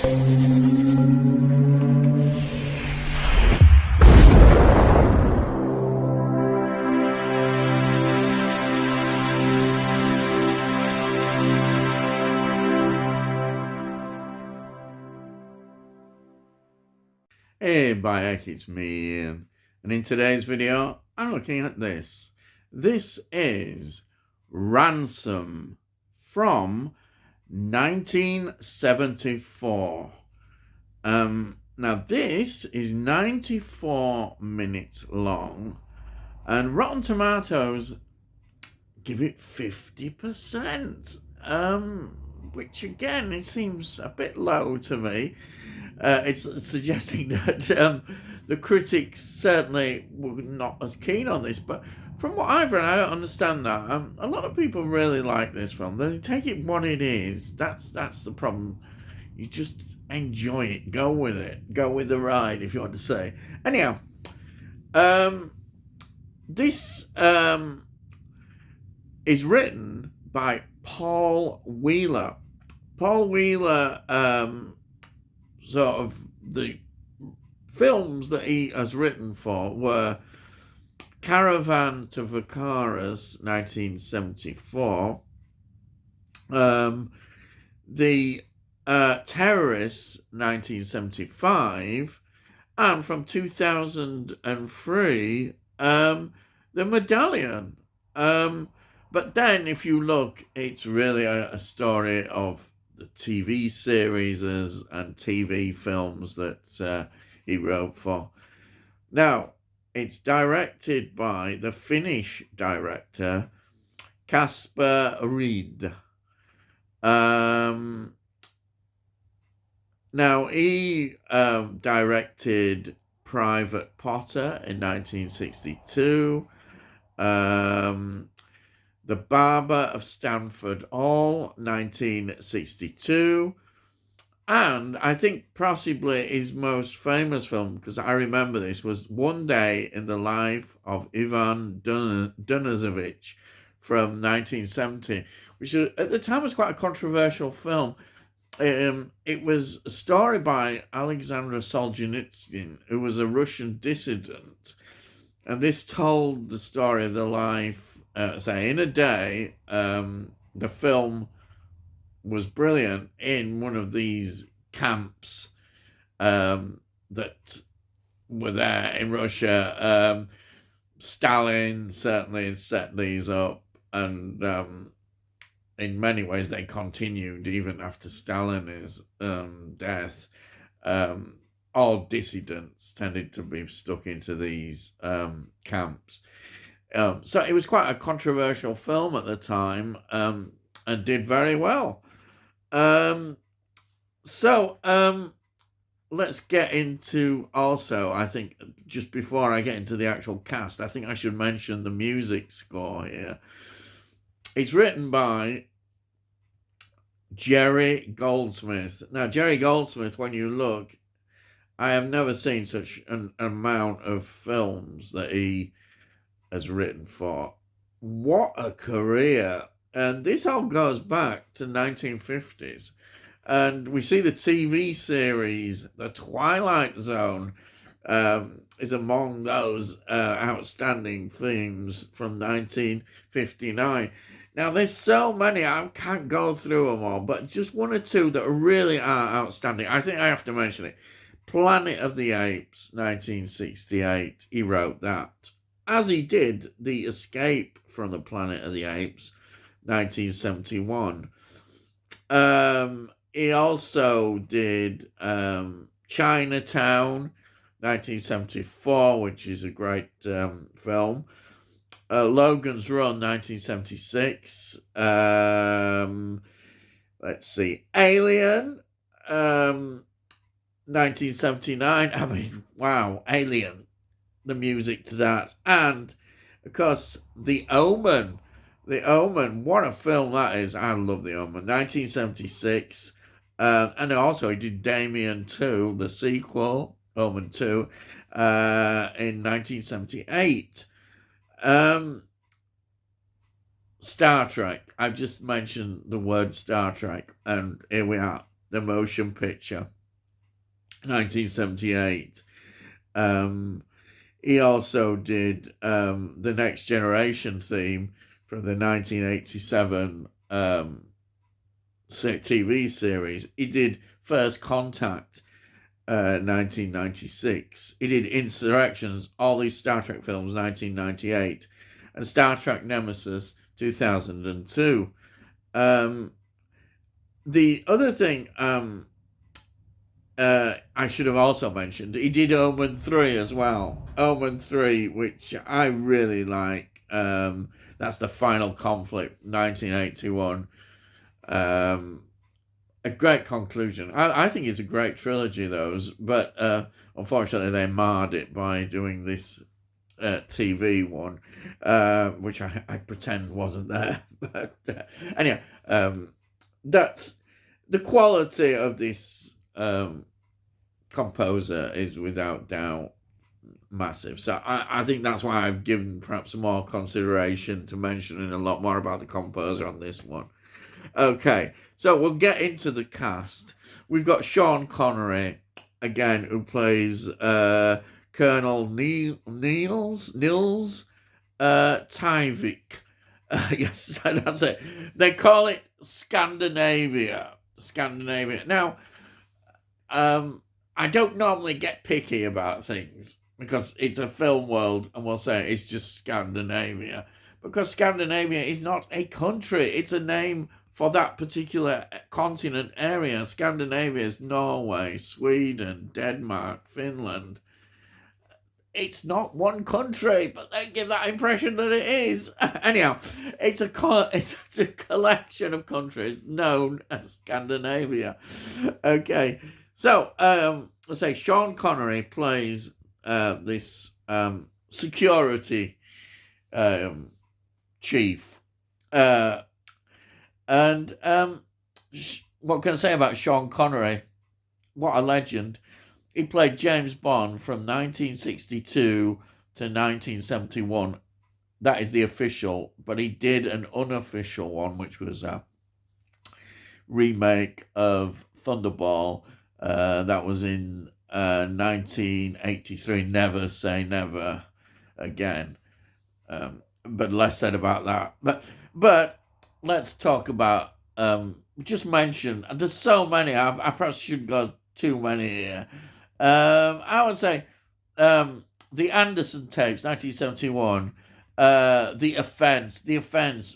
Hey, Bayek, it's me, Ian. And in today's video, I'm looking at this. This is Ransom from 1974. Now, this is 94 minutes long, and Rotten Tomatoes give it 50%. Which again, it seems a bit low to me. It's suggesting that the critics certainly were not as keen on this, but from what I've read, I don't understand that. A lot of people really like this film. They take it what it is. That's the problem. You just enjoy it. Go with it. Go with the ride, if you want to say. Anyhow, this is written by Paul Wheeler. Paul Wheeler, sort of the films that he has written for were Caravan to Vacaras, 1974, The Terrorists, 1975, and from 2003, The Medallion. But then, if you look, it's really a story of the TV series and TV films that he wrote for. Now, it's directed by the Finnish director Kasper Reed. Now, he directed Private Potter in 1962. The Barber of Stanford Hall, 1962. And I think possibly his most famous film, because I remember this, was One Day in the Life of Ivan Dunizovich from 1970, which at the time was quite a controversial film. It was a story by Alexander Solzhenitsyn, who was a Russian dissident. And this told the story of the life, say, in a day. The film was brilliant in one of these camps that were there in Russia. Stalin certainly set these up, and in many ways they continued even after Stalin's death. All dissidents tended to be stuck into these camps. So it was quite a controversial film at the time, and did very well. Let's get into also, I think, just before I get into the actual cast, I think I should mention the music score here. It's written by Jerry Goldsmith. Now, Jerry Goldsmith, when you look, I have never seen such an amount of films that he has written for. What a career. And this all goes back to 1950s. And we see the TV series, The Twilight Zone, is among those outstanding themes from 1959. Now, there's so many, I can't go through them all, but just one or two that really are outstanding. I think I have to mention it. Planet of the Apes, 1968, he wrote that. As he did The Escape from the Planet of the Apes, 1971. He also did Chinatown, 1974, which is a great film. Logan's Run, 1976. Let's see. Alien, 1979. I mean, wow, Alien. The music to that. And, of course, The Omen. The Omen, what a film that is. I love The Omen. 1976. And also he did Damien 2, the sequel, Omen 2, in 1978. Star Trek. I've just mentioned the word Star Trek, and here we are, the motion picture. 1978. He also did the Next Generation theme from the 1987 TV series. He did First Contact, 1996. He did Insurrections, all these Star Trek films, 1998, and Star Trek Nemesis, 2002. The other thing I should have also mentioned, he did Omen 3 as well. Omen 3, which I really like. That's the Final Conflict, 1981. A great conclusion. I think it's a great trilogy, those, but unfortunately they marred it by doing this TV one, which I pretend wasn't there. But anyway, that's the quality of this composer is without doubt massive. So I think that's why I've given perhaps more consideration to mentioning a lot more about the composer on this one. Okay, so we'll get into the cast. We've got Sean Connery, again, who plays Colonel Niels Tyvik. Yes, that's it. They call it Scandinavia. Now, I don't normally get picky about things because it's a film world and we'll say it's just Scandinavia. Because Scandinavia is not a country, it's a name for that particular continent area. Scandinavia is Norway, Sweden, Denmark, Finland. It's not one country, but they give that impression that it is. Anyhow, it's a collection of countries known as Scandinavia. Okay, so let's say Sean Connery plays this security chief. And what can I say about Sean Connery? What a legend. He played James Bond from 1962 to 1971. That is the official, but he did an unofficial one, which was a remake of Thunderball. That was in 1983. Never Say Never Again. But less said about that. But let's talk about, just mention, there's so many, I perhaps shouldn't go too many here. I would say the Anderson tapes, 1971, The Offense,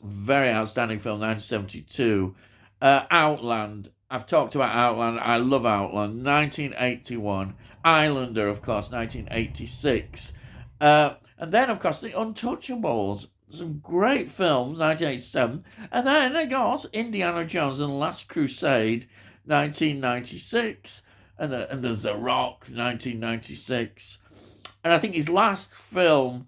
very outstanding film, 1972. Outland, I've talked about Outland, I love Outland, 1981. Islander, of course, 1986. And then, of course, The Untouchables, some great films, 1987. And then, of course, Indiana Jones and the Last Crusade, 1996. And there's The Rock, 1996. And I think his last film,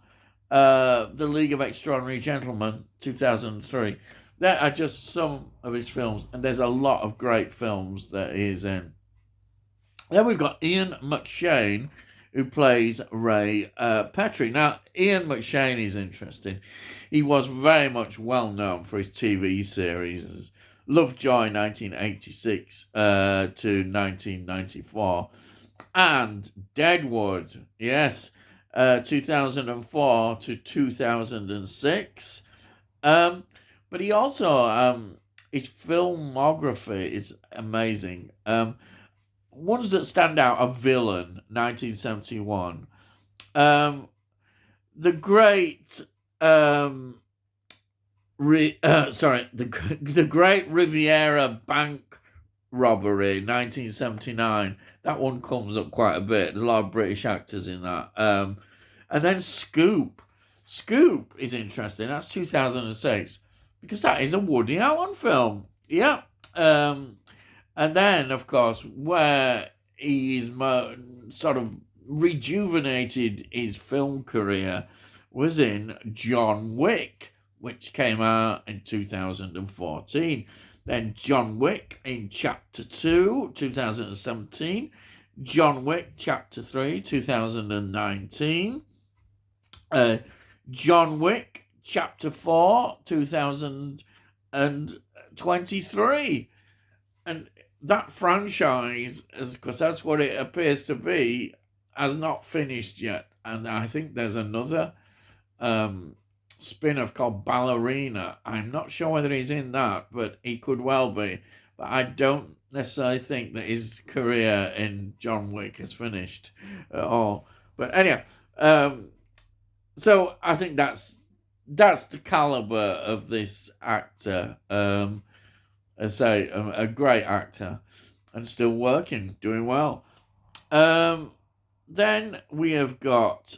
The League of Extraordinary Gentlemen, 2003. There are just some of his films, and there's a lot of great films that he is in. Then we've got Ian McShane, who plays Ray Petrie. Now, Ian McShane is interesting. He was very much well known for his TV series, Lovejoy, 1986 to 1994, and Deadwood, yes, 2004 to 2006. But he also, his filmography is amazing. Ones that stand out are Villain, 1971. The Great, the Great Riviera Bank Robbery, 1979. That one comes up quite a bit. There's a lot of British actors in that. And then Scoop. Scoop is interesting. That's 2006. Because that is a Woody Allen film. Yeah. And then, of course, where he's sort of rejuvenated his film career was in John Wick, which came out in 2014. Then John Wick in Chapter 2, 2017. John Wick Chapter 3, 2019. John Wick Chapter 4, 2023. And that franchise, because that's what it appears to be, has not finished yet. And I think there's another um, spin-off called Ballerina. I'm not sure whether he's in that, but he could well be. But I don't necessarily think that his career in John Wick is finished at all. But anyway, so I think that's the caliber of this actor. I say a great actor, and still working, doing well. Um, then we have got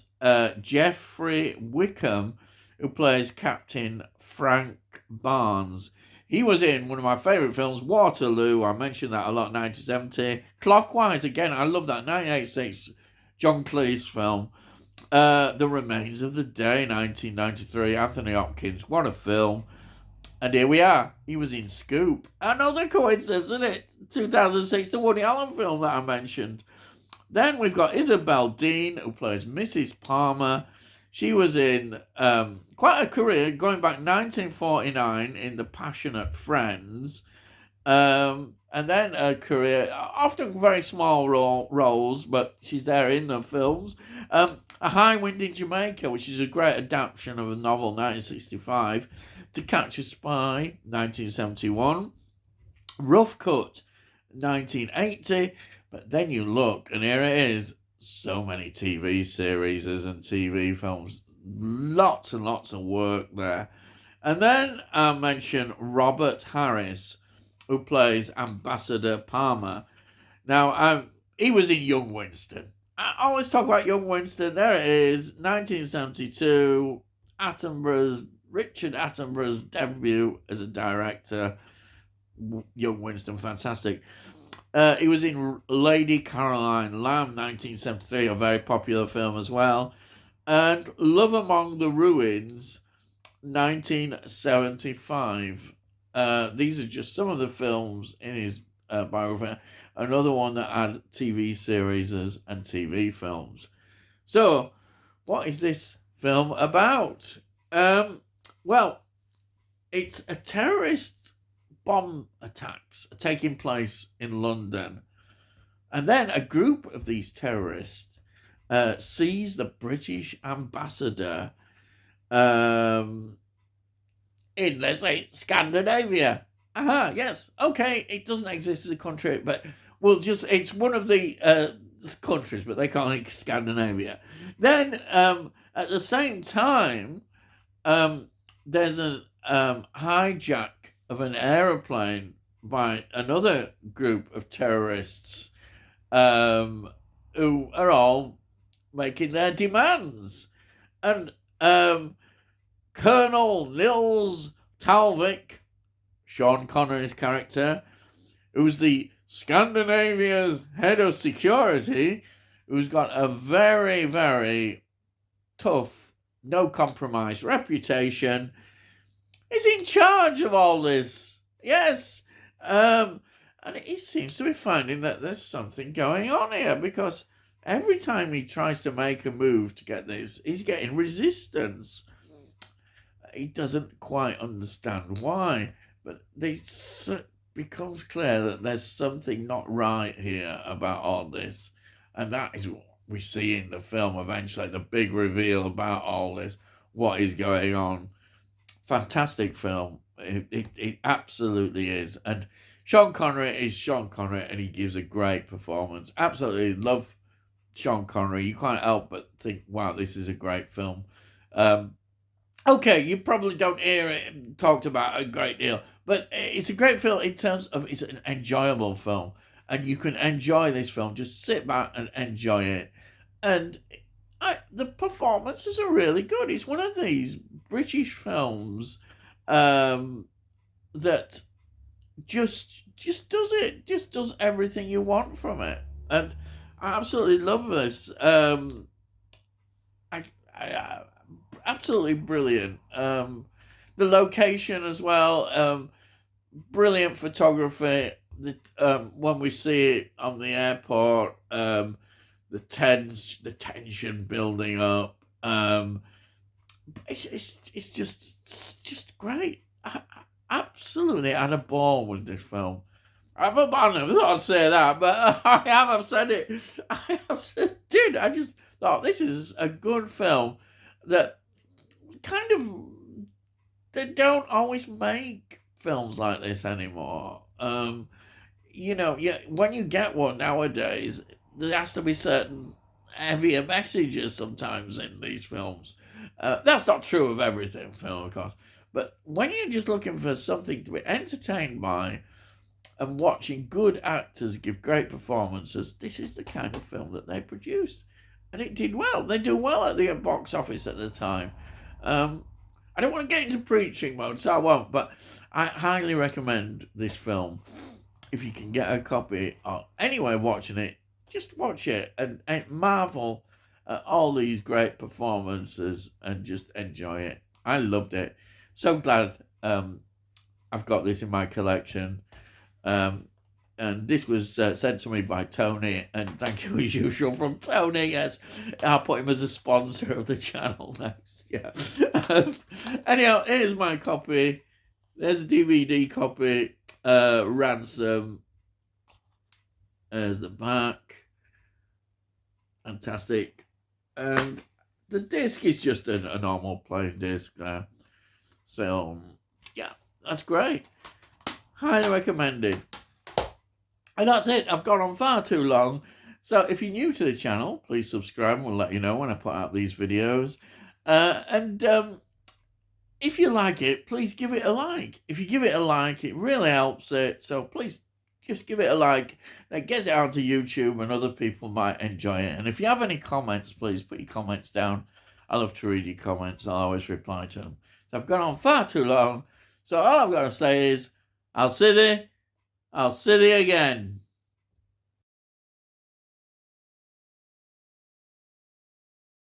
Jeffrey Wickham, who plays Captain Frank Barnes. He was in one of my favourite films, Waterloo. I mentioned that a lot, 1970. Clockwise, again, I love that, 1986 John Cleese film. The Remains of the Day, 1993, Anthony Hopkins. What a film. And here we are. He was in Scoop. Another coincidence, isn't it? 2006, the Woody Allen film that I mentioned. Then we've got Isabel Dean, who plays Mrs. Palmer. She was in quite a career, going back 1949 in The Passionate Friends. And then a career, often very small roles, but she's there in the films. A High Wind in Jamaica, which is a great adaptation of a novel, 1965. To Catch a Spy, 1971. Rough Cut, 1980. But then you look, and here it is. So many TV series and TV films. Lots and lots of work there. And then I mention Robert Harris, who plays Ambassador Palmer. Now, he was in Young Winston. I always talk about Young Winston. There it is, 1972. Richard Attenborough's debut as a director. Young Winston, fantastic. He was in Lady Caroline Lamb, 1973, a very popular film as well. And Love Among the Ruins, 1975. These are just some of the films in his biography. Another one that had TV series and TV films. So, what is this film about? Well, it's a terrorist bomb attacks taking place in London. And then a group of these terrorists seize the British ambassador in, let's say, Scandinavia. Yes. Okay, it doesn't exist as a country, but it's one of the countries, but they call it Scandinavia. Then, at the same time, there's a hijack of an aeroplane by another group of terrorists who are all making their demands. And Colonel Nils Talvik, Sean Connery's character, who's the Scandinavia's head of security, who's got a very, very tough, no compromise reputation, is in charge of all this. Yes. And he seems to be finding that there's something going on here, because every time he tries to make a move to get this, he's getting resistance. He doesn't quite understand why, but it becomes clear that there's something not right here about all this. And that is what we see in the film eventually, the big reveal about all this, what is going on. Fantastic film. It absolutely is. And Sean Connery is Sean Connery, and he gives a great performance. Absolutely love Sean Connery. You can't help but think, wow, this is a great film. Okay, you probably don't hear it talked about a great deal, but it's a great film in terms of it's an enjoyable film. And you can enjoy this film. Just sit back and enjoy it. And the performances are really good. It's one of these British films that just does it. Just does everything you want from it. And I absolutely love this. Absolutely brilliant. The location as well. Brilliant photography. When we see it on the airport, the tension building up. It's just great. I absolutely had a ball with this film. I've abandoned. I thought I'd say that, but I have. I've said it. I have said, dude. I just thought this is a good film that kind of they don't always make films like this anymore. Yeah, when you get one nowadays, there has to be certain heavier messages sometimes in these films. That's not true of everything, film, of course. But when you're just looking for something to be entertained by and watching good actors give great performances, this is the kind of film that they produced. And it did well. They do well at the box office at the time. I don't want to get into preaching mode, so I won't, but I highly recommend this film. If you can get a copy, or anyway, watching it, just watch it and marvel at all these great performances and just enjoy it. I loved it. So glad I've got this in my collection. And this was sent to me by Tony, and thank you as usual from Tony. Yes, I'll put him as a sponsor of the channel next. Yeah. Anyhow, here's my copy. There's a DVD copy. Ransom. There's the back. Fantastic. And the disc is just a normal plain disc there. So, yeah, that's great. Highly recommended. And that's it. I've gone on far too long. So if you're new to the channel, please subscribe and we'll let you know when I put out these videos. And if you like it, please give it a like. If you give it a like, it really helps it. So please just give it a like. That gets it onto YouTube and other people might enjoy it. And if you have any comments, please put your comments down. I love to read your comments. I'll always reply to them. So I've gone on far too long. So all I've got to say is, I'll see thee again.